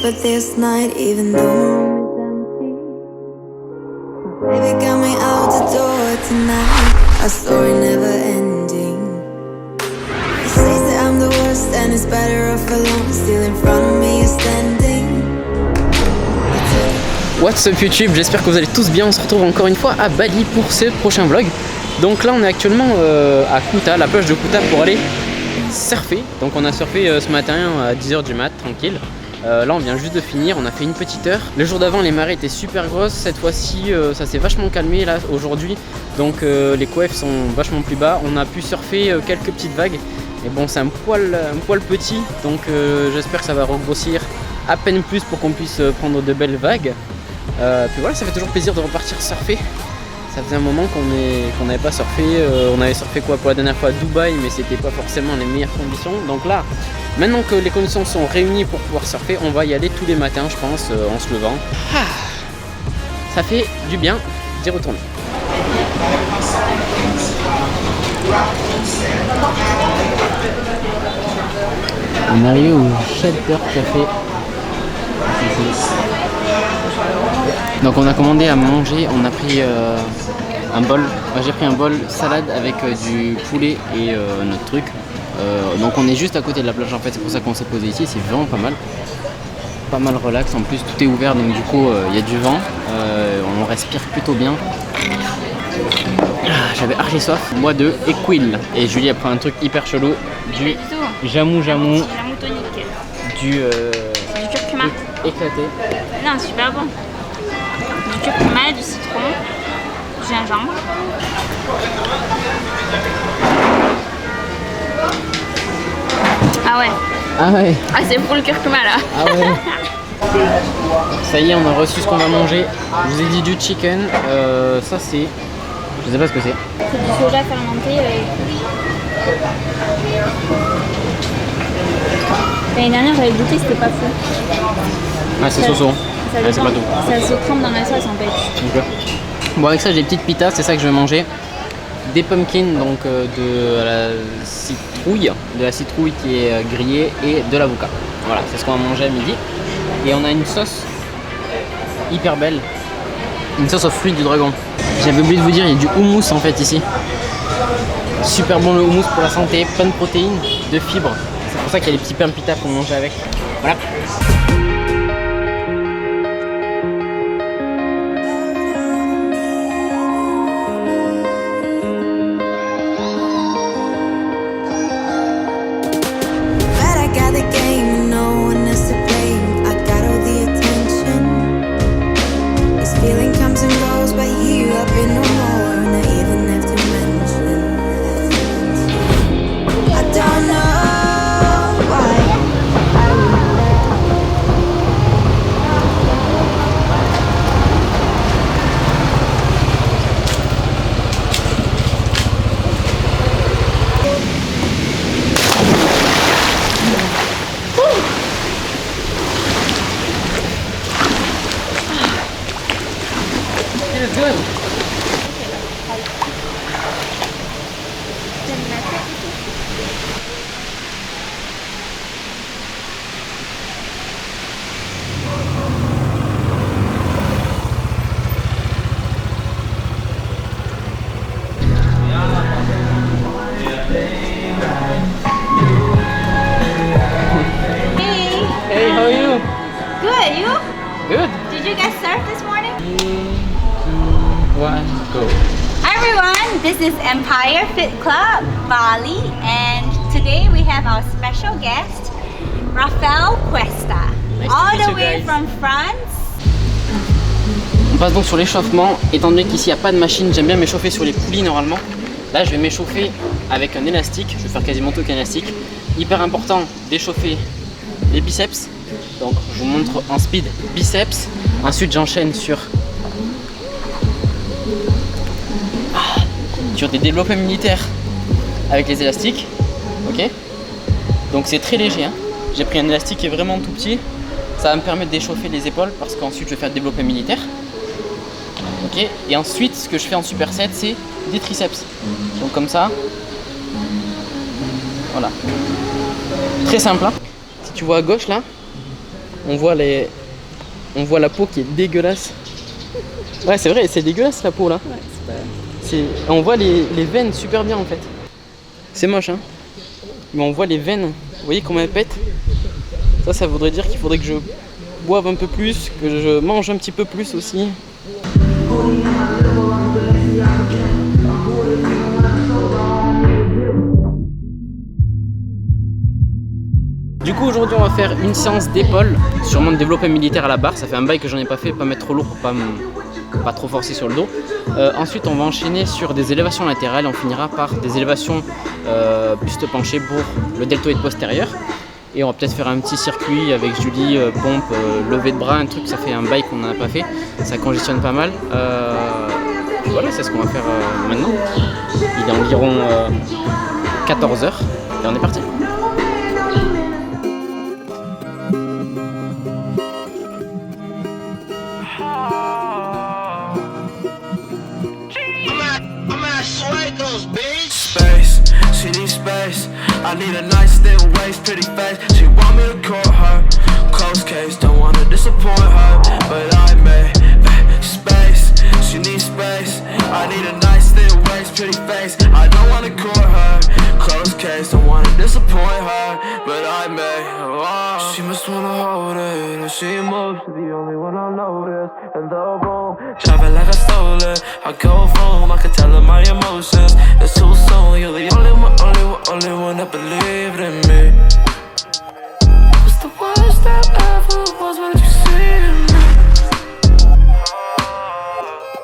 For this night, even though baby got me out the door tonight. A story never ending. He says that I'm the worst and it's better off alone. Still in front of me, you're standing. What's up YouTube, j'espère que vous allez tous bien. On se retrouve encore une fois à Bali pour ce prochain vlog. Donc là on est actuellement à Kuta, la plage de Kuta, pour aller surfer. Donc on a surfé ce matin à 10 h du mat, tranquille. Là on vient juste de finir, on a fait une petite heure. Le jour d'avant les marées étaient super grosses, cette fois-ci ça s'est vachement calmé là aujourd'hui. Donc les coefs sont vachement plus bas, on a pu surfer quelques petites vagues. Mais bon c'est un poil petit, donc j'espère que ça va regrossir à peine plus pour qu'on puisse prendre de belles vagues. Puis voilà, ça fait toujours plaisir de repartir surfer. Ça faisait un moment qu'on n'avait pas surfé. On avait surfé quoi pour la dernière fois à Dubaï, mais c'était pas forcément les meilleures conditions. Donc là, maintenant que les conditions sont réunies pour pouvoir surfer, on va y aller tous les matins, je pense, en se levant. Ah, ça fait du bien d'y retourner. On est arrivé au Shelter Café. Donc on a commandé à manger, on a pris un bol, j'ai pris un bol salade avec du poulet et notre truc. Donc on est juste à côté de la plage en fait, c'est pour ça qu'on s'est posé ici, c'est vraiment pas mal relax, en plus tout est ouvert donc du coup il y a du vent, on respire plutôt bien. J'avais archi soif, moi de et Quill. Et Julie a pris un truc hyper chelou, du jamou tonique, du curcuma éclaté. Non, super bon. Du curcuma, du citron, du gingembre. Ah ouais. Ah ouais. Ah c'est pour le curcuma là. Ah ouais. Ça y est, on a reçu ce qu'on va manger. Je vous ai dit du chicken. Ça c'est... Je sais pas ce que c'est. C'est du soja fermenté. L'année dernière j'avais goûté, c'était pas fou. Ah c'est soso. Ça se trempe dans la sauce en fait. Okay. Bon avec ça j'ai des petites pitas, c'est ça que je vais manger. Des pumpkins, donc de la citrouille qui est grillée et de l'avocat. Voilà, c'est ce qu'on va manger à midi. Et on a une sauce hyper belle, une sauce aux fruits du dragon. J'avais oublié de vous dire, il y a du houmous en fait ici. Super bon le houmous pour la santé, plein de protéines, de fibres. C'est pour ça qu'il y a les petits pains pita pour manger avec. Voilà. Good. Did you guys surf this morning? 3, 2, 1, go. Hi everyone, this is Empire Fit Club Bali and today we have our special guest, Rafael Cuesta, all the way from France. On passe donc sur l'échauffement. Étant donné qu'ici il n'y a pas de machine, j'aime bien m'échauffer sur les poulies normalement. Là je vais m'échauffer avec un élastique, je vais faire quasiment tout avec un élastique. Hyper important d'échauffer les biceps. Donc je vous montre en speed biceps. Ensuite j'enchaîne sur des développés militaires avec les élastiques. Ok. Donc c'est très léger. Hein. J'ai pris un élastique qui est vraiment tout petit. Ça va me permettre d'échauffer les épaules parce qu'ensuite je vais faire le développé militaire. Ok. Et ensuite, ce que je fais en superset, c'est des triceps. Donc comme ça. Voilà. Très simple. Hein. Si tu vois à gauche là, on voit la peau qui est dégueulasse. Ouais, c'est vrai, c'est dégueulasse la peau là. Ouais, on voit les veines super bien en fait. C'est moche hein. Mais on voit les veines. Vous voyez comment elles pètent. Ça voudrait dire qu'il faudrait que je boive un peu plus, que je mange un petit peu plus aussi. Du coup aujourd'hui on va faire une séance d'épaule, sûrement de développé militaire à la barre. Ça fait un bail que j'en ai pas fait, pas mettre trop lourd pour pas trop forcer sur le dos. Ensuite on va enchaîner sur des élévations latérales. On finira par des élévations buste penché pour le deltoïde postérieur. Et on va peut-être faire un petit circuit avec Julie, pompe, levée de bras, un truc, ça fait un bail qu'on n'a pas fait, ça congestionne pas mal. Voilà, c'est ce qu'on va faire maintenant. Il est environ 14h et on est parti. I need a nice thin waist, pretty face. She want me to call her. Close case, don't wanna disappoint her, but I made space. She needs space. I need a nice thin waist, pretty face. I don't wanna call her. Close case, don't wanna disappoint her, but I made. Oh. She must wanna hold it, and she moves to the only one I notice. And the boom, driving like I stole it. I go home, I can tell her my emotions. It's too soon, you're the only one that believed in me. Was the worst that ever was, what did you see in me?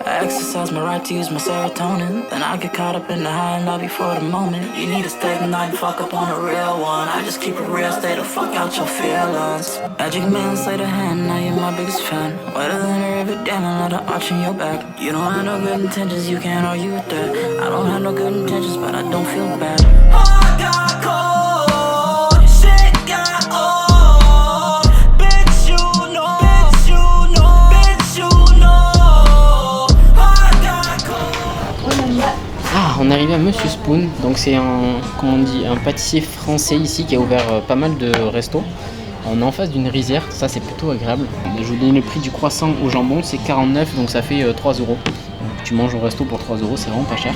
I exercise my right to use my serotonin. Then I get caught up in the high and low before the moment. You need to stay the night and fuck up on a real one. I just keep it real, stay the fuck out your feelings. Magic man, slay the hand, now you're my biggest fan. Wetter than a river, damn, and let her arch in your back. You don't have no good intentions, you can't argue with that. I don't have no good intentions, but I don't feel bad. I got cold, shit got old. Bitch, you know, bitch, you know, bitch, you know. I got cold. Ah, on est arrivé à Monsieur Spoon, donc c'est un pâtissier français ici qui a ouvert pas mal de restos. On est en face d'une rizière, ça c'est plutôt agréable. Je vous donne le prix du croissant au jambon, c'est 49, donc ça fait 3 €. Donc, tu manges au resto pour 3 €, c'est vraiment pas cher.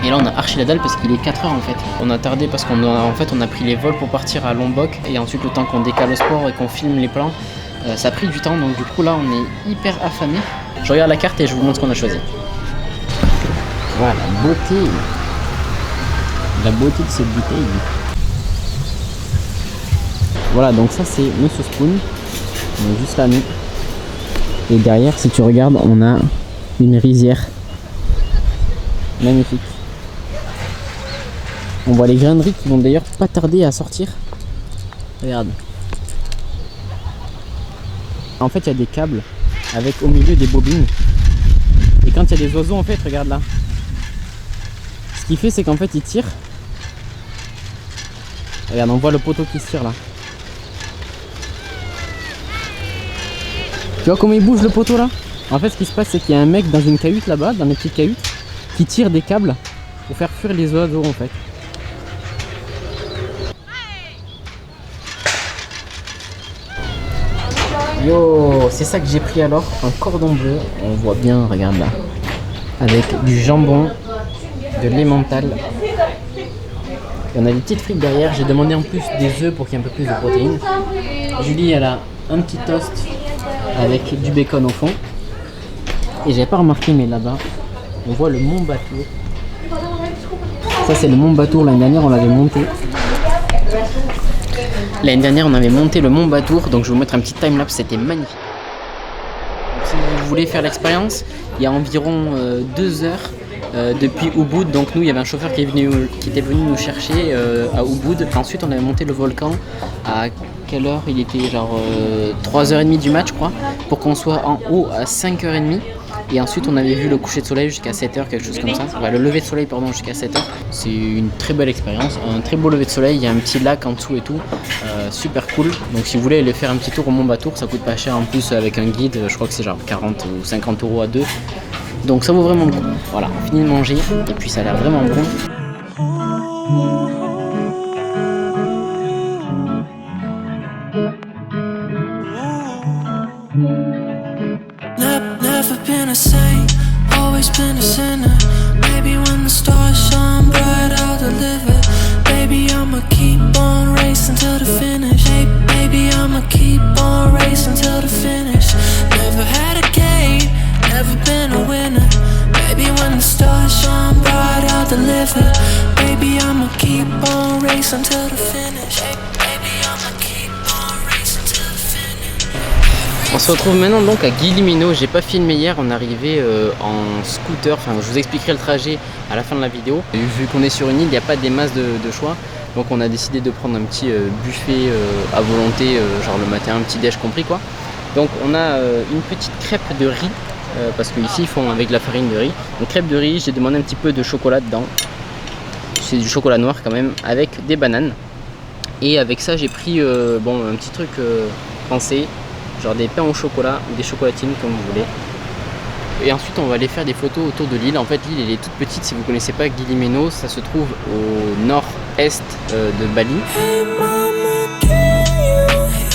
Et là on a archi la dalle parce qu'il est 4h en fait. On a tardé parce qu'on a pris les vols pour partir à Lombok. Et ensuite le temps qu'on décale au sport et qu'on filme les plans, ça a pris du temps. Donc du coup là on est hyper affamé. Je regarde la carte et je vous montre ce qu'on a choisi. Voilà, beauté. La beauté de cette bouteille. Voilà, donc ça c'est Monsieur Spoon. On est juste là nous. Et derrière, si tu regardes, on a une rizière. Magnifique. On voit les graineries qui vont d'ailleurs pas tarder à sortir. Regarde. En fait, il y a des câbles avec au milieu des bobines. Et quand il y a des oiseaux, en fait, regarde là. Ce qu'il fait, c'est qu'en fait, il tire. Regarde, on voit le poteau qui se tire là. Tu vois comment il bouge le poteau là? En fait, ce qui se passe, c'est qu'il y a un mec dans une cahute là-bas, dans les petites cahutes, qui tire des câbles pour faire fuir les oiseaux en fait. Yo, c'est ça que j'ai pris alors, un cordon bleu, on voit bien, regarde là, avec du jambon, de l'emmental. Et on a des petites frites derrière, j'ai demandé en plus des œufs pour qu'il y ait un peu plus de protéines. Julie, elle a un petit toast avec du bacon au fond. Et j'avais pas remarqué, mais là-bas, on voit le Mont Batour. Ça, c'est le Mont Batour. L'année dernière, on l'avait monté. L'année dernière, on avait monté le Mont Batour. Donc, je vais vous mettre un petit time-lapse. C'était magnifique. Donc, si vous voulez faire l'expérience, il y a environ 2 heures depuis Ubud. Donc, nous, il y avait un chauffeur qui était venu nous chercher à Ubud. Ensuite, on avait monté le volcan à quelle heure? Il était genre 3h30 du mat, je crois, pour qu'on soit en haut à 5h30. Et ensuite on avait vu le coucher de soleil jusqu'à 7h, quelque chose comme ça. Enfin, le lever de soleil pardon, jusqu'à 7h. C'est une très belle expérience, un très beau lever de soleil, il y a un petit lac en dessous et tout, super cool. cool. Donc si vous voulez aller faire un petit tour au Mont Batour, ça coûte pas cher en plus avec un guide, je crois que c'est genre 40 ou 50 € à deux. Donc ça vaut vraiment le coup. Voilà, on finit de manger et puis ça a l'air vraiment bon. Never been a saint, always been a sinner. Maybe when the stars shine bright, I'll deliver. Baby, I'ma keep on racing till the finish. Baby, I'ma keep on racing till the finish. Never had a game, never been a winner. Baby, when the stars shine bright, I'll deliver. Baby, I'ma keep on racing till the finish. Baby, I'ma keep on racing till the finish. On se retrouve maintenant donc à Guillemino. J'ai pas filmé hier, on est arrivé en scooter. Enfin, je vous expliquerai le trajet à la fin de la vidéo. Et vu qu'on est sur une île, il n'y a pas des masses de choix. Donc on a décidé de prendre un petit buffet à volonté, genre le matin, un petit déj compris quoi. Donc on a une petite crêpe de riz, parce qu'ici ils font avec de la farine de riz. Une crêpe de riz, j'ai demandé un petit peu de chocolat dedans. C'est du chocolat noir quand même, avec des bananes. Et avec ça j'ai pris bon, un petit truc français, genre des pains au chocolat ou des chocolatines comme vous voulez. Et ensuite on va aller faire des photos autour de l'île. En fait l'île elle est toute petite, si vous ne connaissez pas Guillemino, ça se trouve au nord-est de Bali. Hey mama, can you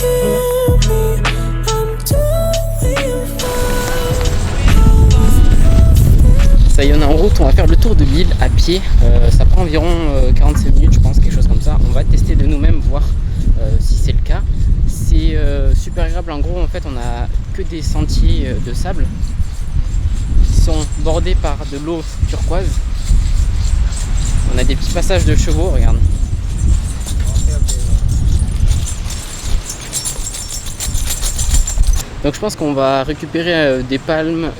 hear me? I'm doing fine. Ça y est, on est en route, on va faire le tour de l'île à pied. Ça prend environ 45 minutes je pense, quelque chose comme ça. On va tester de nous-mêmes, voir si c'est le cas. C'est super agréable, en gros en fait on a que des sentiers de sable qui sont bordés par de l'eau turquoise. On a des petits passages de chevaux, regarde. Donc je pense qu'on va récupérer des palmes,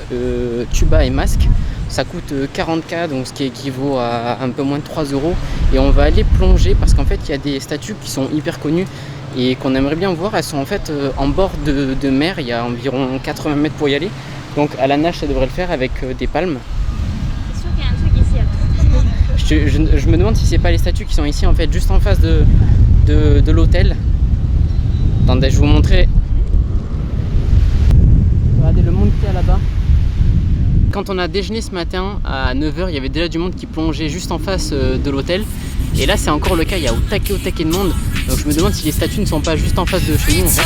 tuba et masques. Ça coûte 40K, donc ce qui équivaut à un peu moins de 3 €. Et on va aller plonger parce qu'en fait il y a des statues qui sont hyper connues et qu'on aimerait bien voir. Elles sont en fait en bord de mer, il y a environ 80 mètres pour y aller. Donc à la nage ça devrait le faire avec des palmes. C'est sûr qu'il y a un truc ici. Je me demande si c'est pas les statues qui sont ici en fait, juste en face de l'hôtel. Attendez, je vais vous montrer. Regardez le monde qu'il y a là-bas. Quand on a déjeuné ce matin à 9 h, il y avait déjà du monde qui plongeait juste en face de l'hôtel. Et là c'est encore le cas, il y a au taquet de monde. Donc je me demande si les statues ne sont pas juste en face de chez nous en fait.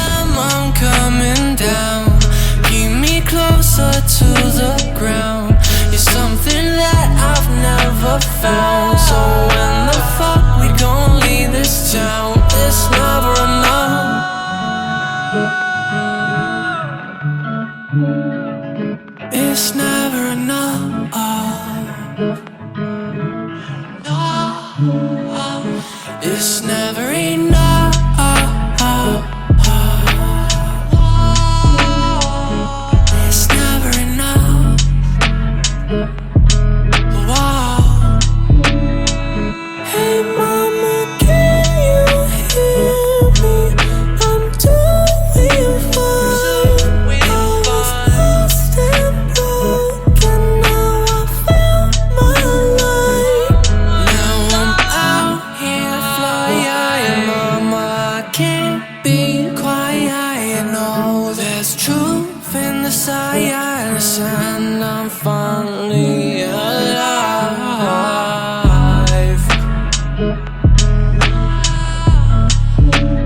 It's never enough. It's never enough. It's never enough. Wow. Hey mama, can you hear me? I'm doing fine. I was lost and broken, now I found my light. Now I'm out here flying, mama, I can't be quiet. I know there's truth in the silence, and I'm finally alive.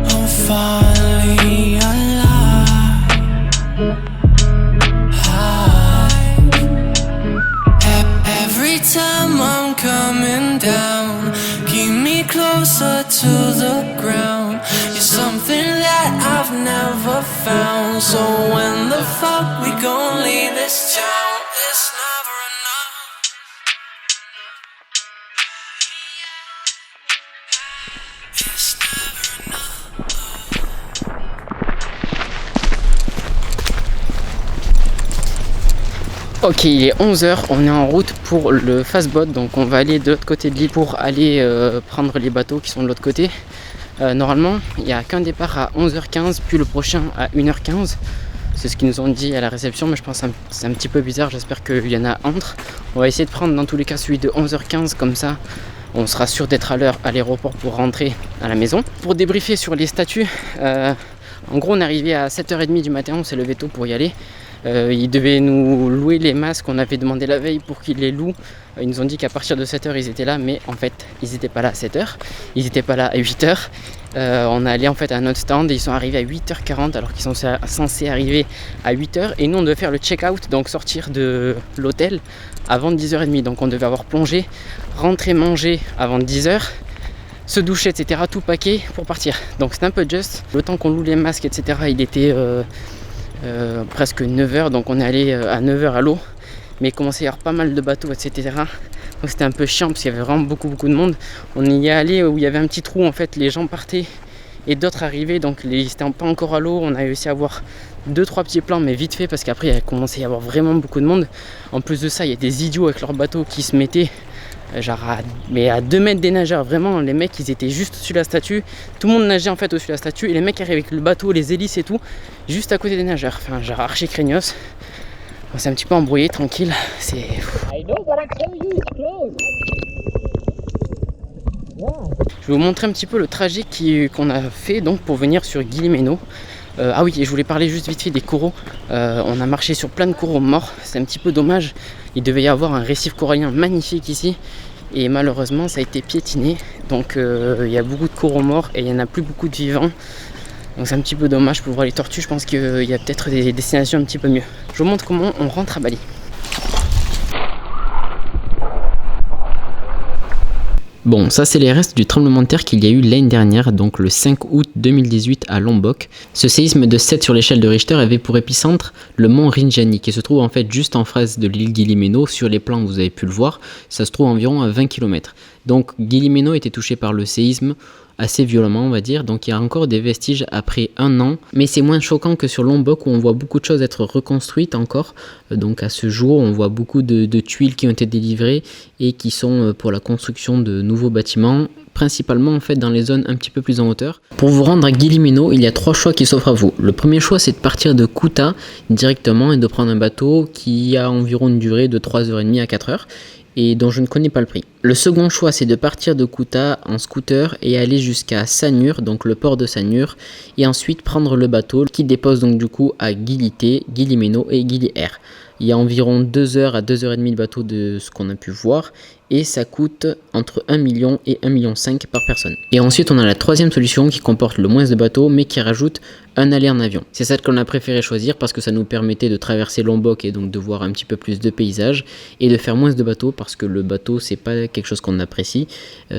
I'm finally alive. Every time I'm coming down, keep me closer to the ground. You're something that I've never found. So when the fuck we gon' leave this town? It's never enough. It's never enough. Ok, il est 11 h, on est en route pour le fastboat, donc on va aller de l'autre côté de l'île pour aller prendre les bateaux qui sont de l'autre côté. Normalement, il n'y a qu'un départ à 11h15, puis le prochain à 1h15. C'est ce qu'ils nous ont dit à la réception, mais je pense que c'est un petit peu bizarre, j'espère qu'il y en a entre. On va essayer de prendre dans tous les cas celui de 11h15, comme ça on sera sûr d'être à l'heure à l'aéroport pour rentrer à la maison. Pour débriefer sur les statuts, en gros on est arrivé à 7h30 du matin, on s'est levé tôt pour y aller. Ils devaient nous louer les masques qu'on avait demandé la veille pour qu'ils les louent. Ils nous ont dit qu'à partir de 7h ils étaient là, mais en fait ils n'étaient pas là à 7h, ils n'étaient pas là à 8h. On est allé en fait à notre stand et ils sont arrivés à 8h40 alors qu'ils sont censés arriver à 8h. Et nous on devait faire le check-out, donc sortir de l'hôtel avant 10h30. Donc on devait avoir plongé, rentrer manger avant 10h, se doucher, etc. Tout paquet pour partir. Donc c'est un peu juste. Le temps qu'on loue les masques, etc. il était presque 9h, donc on est allé à 9h à l'eau, mais il commençait à y avoir pas mal de bateaux, etc. Donc c'était un peu chiant parce qu'il y avait vraiment beaucoup de monde. On y est allé où il y avait un petit trou, en fait les gens partaient et d'autres arrivaient, donc ils n'étaient pas encore à l'eau. On a réussi à avoir 2-3 petits plans, mais vite fait parce qu'après il a commencé à y avoir vraiment beaucoup de monde. En plus de ça, il y a des idiots avec leurs bateaux qui se mettaient genre à 2 mètres des nageurs. Vraiment, les mecs ils étaient juste au-dessus de la statue, tout le monde nageait en fait au-dessus de la statue et les mecs arrivaient avec le bateau, les hélices et tout juste à côté des nageurs, enfin genre archi craignos. On s'est un petit peu embrouillé, tranquille, c'est... Je vais vous montrer un petit peu le trajet qu'on a fait donc pour venir sur Guillimeno. Ah oui, et je voulais parler juste vite fait des coraux. On a marché sur plein de coraux morts, c'est un petit peu dommage. Il devait y avoir un récif corallien magnifique ici et malheureusement ça a été piétiné. Donc il y a beaucoup de coraux morts et il n'y en a plus beaucoup de vivants. Donc c'est un petit peu dommage pour voir les tortues. Je pense qu'il y a peut-être des destinations un petit peu mieux. Je vous montre comment on rentre à Bali. Bon, ça c'est les restes du tremblement de terre qu'il y a eu l'année dernière, donc le 5 août 2018 à Lombok. Ce séisme de 7 sur l'échelle de Richter avait pour épicentre le mont Rinjani, qui se trouve en fait juste en face de l'île Guillimeno. Sur les plans vous avez pu le voir, ça se trouve environ à 20 km. Donc Guillimeno était touché par le séisme assez violemment on va dire, donc il y a encore des vestiges après 1 an, mais c'est moins choquant que sur Lombok où on voit beaucoup de choses être reconstruites encore. Donc à ce jour on voit beaucoup de tuiles qui ont été délivrées et qui sont pour la construction de nouveaux bâtiments, principalement en fait dans les zones un petit peu plus en hauteur. Pour vous rendre à Guillimeno, il y a 3 choix qui s'offrent à vous. Le premier choix c'est de partir de Kuta directement et de prendre un bateau qui a environ une durée de 3h30 à 4h et dont je ne connais pas le prix. Le second choix c'est de partir de Kuta en scooter et aller jusqu'à Sanur, donc le port de Sanur, et ensuite prendre le bateau qui dépose donc du coup à Gili-T, Guillimeno et Gili Air. Il y a environ 2h à 2h30 de bateau de ce qu'on a pu voir et ça coûte entre 1 million et 1,5 million par personne. Et ensuite on a la troisième solution qui comporte le moins de bateaux mais qui rajoute un aller en avion. C'est celle qu'on a préféré choisir parce que ça nous permettait de traverser Lombok et donc de voir un petit peu plus de paysages et de faire moins de bateaux parce que le bateau c'est pas quelque chose qu'on apprécie,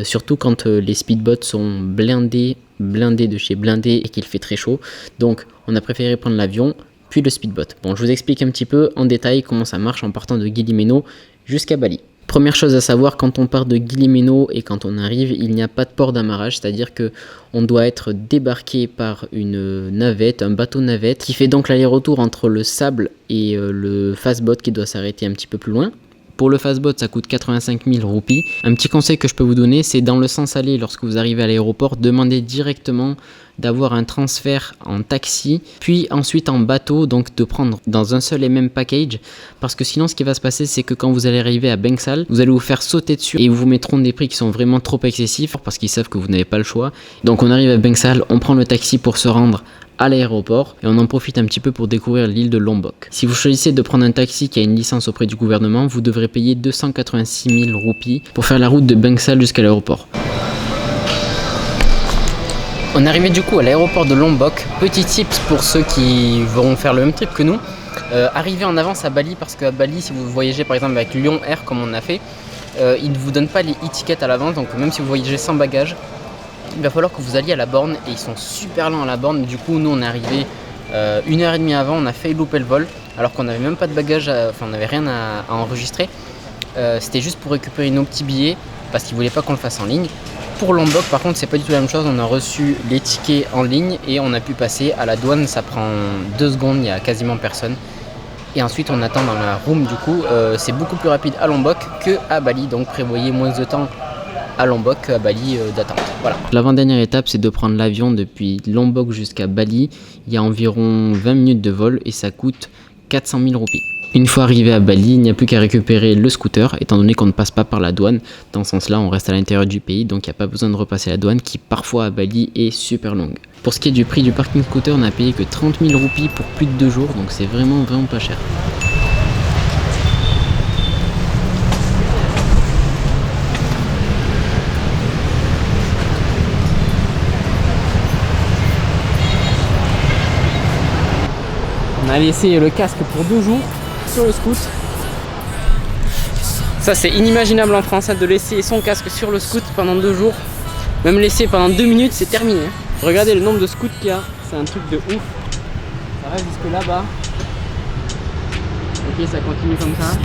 surtout quand les speedboats sont blindés de chez blindés et qu'il fait très chaud. Donc on a préféré prendre l'avion puis le speedboat. Bon, je vous explique un petit peu en détail comment ça marche en partant de Guillimeno jusqu'à Bali. Première chose à savoir, quand on part de Guillimeno et quand on arrive, il n'y a pas de port d'amarrage, c'est-à-dire que on doit être débarqué par une navette, un bateau navette, qui fait donc l'aller-retour entre le sable et le fastboat qui doit s'arrêter un petit peu plus loin. Pour le fastboat, ça coûte 85 000 roupies. Un petit conseil que je peux vous donner, c'est dans le sens aller, lorsque vous arrivez à l'aéroport, demandez directement d'avoir un transfert en taxi, puis ensuite en bateau, donc de prendre dans un seul et même package, parce que sinon ce qui va se passer, c'est que quand vous allez arriver à Bangsal, vous allez vous faire sauter dessus et ils vous mettront des prix qui sont vraiment trop excessifs, parce qu'ils savent que vous n'avez pas le choix. Donc on arrive à Bangsal, on prend le taxi pour se rendre à l'aéroport et on en profite un petit peu pour découvrir l'île de Lombok. Si vous choisissez de prendre un taxi qui a une licence auprès du gouvernement, vous devrez payer 286 000 roupies pour faire la route de Bangsal jusqu'à l'aéroport. On est arrivé du coup à l'aéroport de Lombok. Petit tips pour ceux qui vont faire le même trip que nous, arrivez en avance à Bali, parce qu'à Bali, si vous voyagez par exemple avec Lion Air comme on a fait, ils ne vous donnent pas les e-tickets à l'avance, donc même si vous voyagez sans bagage, il va falloir que vous alliez à la borne et ils sont super lents à la borne. Du coup nous on est arrivé 1h30 avant, on a failli louper le vol alors qu'on n'avait même pas de bagages, enfin on n'avait rien à enregistrer. C'était juste pour récupérer nos petits billets parce qu'ils voulaient pas qu'on le fasse en ligne. Pour Lombok par contre c'est pas du tout la même chose, on a reçu les tickets en ligne et on a pu passer à la douane, ça prend 2 secondes, il y a quasiment personne. Et ensuite on attend dans la room, du coup c'est beaucoup plus rapide à Lombok que à Bali, donc prévoyez moins de temps à Lombok qu'à Bali d'attente. Voilà. L'avant-dernière étape c'est de prendre l'avion depuis Lombok jusqu'à Bali, il y a environ 20 minutes de vol et ça coûte 400 000 roupies. Une fois arrivé à Bali, il n'y a plus qu'à récupérer le scooter, étant donné qu'on ne passe pas par la douane. Dans ce sens-là, on reste à l'intérieur du pays, donc il n'y a pas besoin de repasser la douane qui parfois à Bali est super longue. Pour ce qui est du prix du parking scooter, on n'a payé que 30 000 roupies pour plus de 2 jours, donc c'est vraiment pas cher. On a laissé le casque pour 2 jours sur le scoot. Ça c'est inimaginable en France de laisser son casque sur le scoot pendant 2 jours. Même laisser pendant 2 minutes, c'est terminé. Regardez le nombre de scouts qu'il y a, c'est un truc de ouf. Ça va jusque là-bas. Ok, ça continue comme ça.